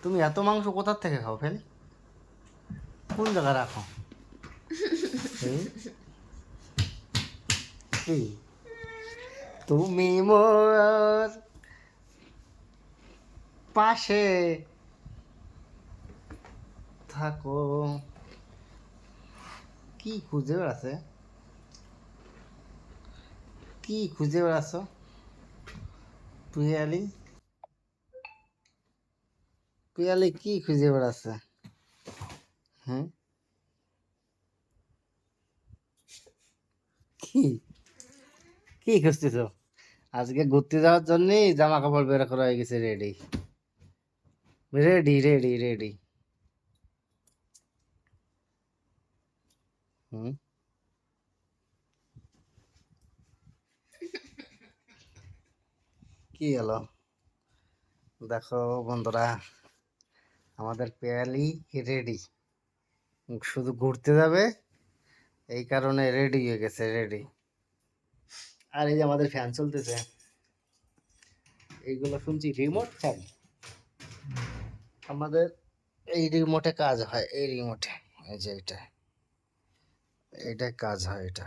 তুমি এত মাংস কোথার থেকে খাও ফেল? কোন জায়গায় রাখো? হুম? কি? তুমি মোর পাশে থাকো। কি খুঁজে বেড়াচ্ছে? কি খুঁজে বেড়াচ্ছ পিয়ালি? পিয়ালি কি খুঁজে বেড়াচ্ছে? হ্যাঁ, কি কি খুঁজতেছ? আজকে ঘুরতে যাওয়ার জন্যই জামা কাপড় বের করা হয়ে গেছে, রেডি রেডি রেডি রেডি। হুম, কি হলো? দেখো বন্ধুরা, আমাদের পেয়ালি রেডি, শুধু ঘুরতে যাবে এই কারণে রেডি হয়ে গেছে, রেডি। আর এই যে আমাদের ফ্যান চলতেছে, এইগুলো শুনছি রিমোট ফ্যান। আমাদের এই রিমোটে কাজ হয়, এই রিমোটে, এই যে এটা, এটা কাজ হয় এটা।